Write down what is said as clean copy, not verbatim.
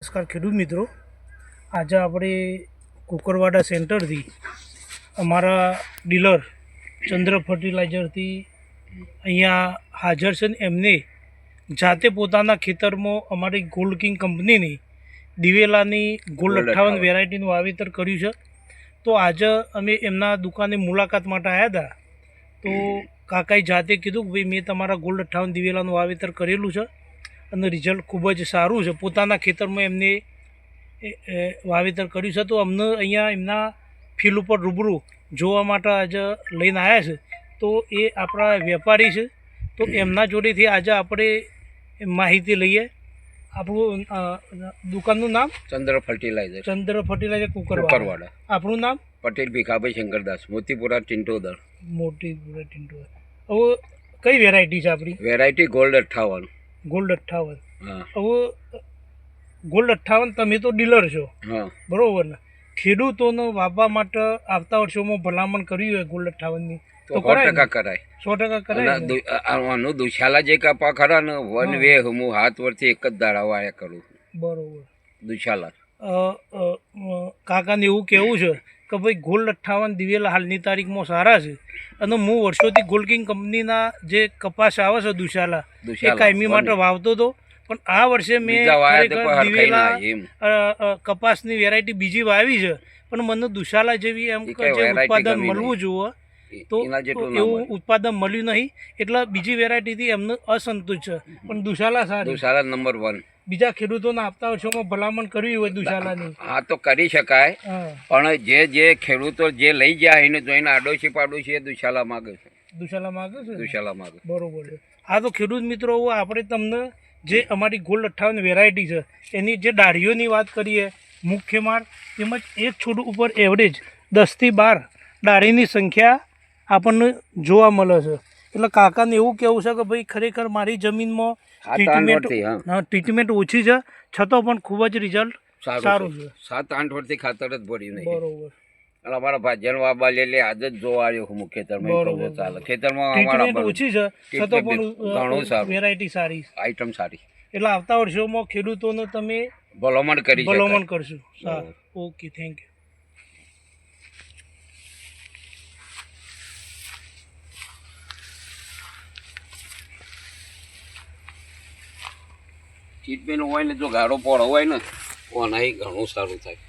નમસ્કાર ખેડૂત મિત્રો, આજે આપણે કુકરવાડા સેન્ટરથી અમારા ડીલર ચંદ્ર ફર્ટિલાઇઝરથી અહીંયા હાજર છે ને એમને જાતે પોતાના ખેતરમાં અમારી ગોલ્ડ કિંગ કંપનીની દિવેલાની ગોલ્ડ 58 વેરાયટીનું વાવેતર કર્યું છે. તો આજે અમે એમના દુકાને મુલાકાત માટે આવ્યા હતા. તો કાકાએ જાતે કીધું કે ભાઈ મેં તમારા ગોલ્ડ 58 દિવેલાનું વાવેતર કરેલું છે અને રિઝલ્ટ ખૂબ જ સારું છે. પોતાના ખેતરમાં એમને વાવેતર કર્યું છે. તો અમને અહીંયા એમના ફિલ્ડ ઉપર રૂબરૂ જોવા માટે આજે લઈને આવ્યા છે. તો એ આપણા વેપારી છે, તો એમના જોડેથી આજે આપણે માહિતી લઈએ. આપણું દુકાનનું નામ ચંદ્ર ફર્ટિલાઇઝર કુકરવાડા. આપણું નામ પટેલ ભીખાભાઈ શંકરદાસ, મોતીપુરા ટિન્ટોદર. મોતીપુરા ટિન્ટોદર. હવે કઈ વેરાયટી છે આપણી? Variety gold 58. ગોલ્ડ 58. હવે ગોલ્ડ 58 તમે તો ડીલર છો, બરોબર ને? ખેડૂતોને વાવવા માટે આવતા વર્ષોમાં ભલામણ કરી હોય ગોલ્ડ 58ની તો 100% કરાય. 100% કરાય. આનું દુશાલા જે કપા ખરા ને વન વે હું હાથ વર્ષથી એક જ દાડા વાળ્યા કરું. બરોબર. દુશાલા કાકાને એવું કહેવું છે કે ભાઈ ગોલ્ડ 58 દિવેલા હાલની તારીખમાં સારા છે અને હું વર્ષોથી ગોલ્ડ કિંગ કંપનીના જે કપાસ આવે છે દુશાલા એ કાયમી માટે વાવતો હતો, પણ આ વર્ષે મેં દિવેલા કપાસની વેરાયટી બીજી વાવી છે, પણ મને દુશાલા જેવી એમ કે જે ઉત્પાદન મળવું જોઈએ તો એવું ઉત્પાદન મળ્યું નહીં, એટલે બીજી વેરાયટીથી એમને અસંતુષ્ટ છે. પણ દુશાલા સારી, દુશાલા નંબર 1. બીજા ખેડૂતોને આપતા વર્ષોમાં ભલામણ કરવી હોય દુશાલાની, હા તો કરી શકાય, પણ જે ખેડૂતો જે લઈ જાય એને જોઈને આડોશી પાડોશી એ દુશાલા માગે છે. દુશાલા માગે છે. દુશાલા માગે. બરોબર છે. હા તો ખેડૂત મિત્રો, આપણે તમને જે અમારી ગોલ્ડ 58 વેરાયટી છે એની જે ડાળીઓની વાત કરીએ, મુખ્ય માળ તેમજ એક છોડ ઉપર એવરેજ 10 થી 12 ડાળીની સંખ્યા આપણને જોવા મળે છે. એટલે કાકાને એવું કહેવું છે કે ભાઈ ખરેખર મારી જમીનમાં ટ્રીટમેન્ટ ઓછી છે છતાં પણ ખૂબ જ રિઝલ્ટ સારું છે. 7-8 વર્ષથી ખાતર જ ભર્યું નહીં. બરોબર. અને અમારા ભાજન વાબા લે આજ જ જોવા આવ્યો હું ખેતરમાં. ચાલે ખેતરમાં ટ્રીટમેન્ટ ઓછી છે છતાં પણ ઘણું સારું, વેરાયટી સારી, આઈટમ સારી. એટલે આવતા વર્ષોમાં ખેડૂતોને તમે ભલામણ કરશું. સારું, ઓકે, થેન્ક યુ. ટ્રીટમેન્ટ હોય ને જો ગાળો પોળો હોય ને તો નહીં ઘણું સારું થાય.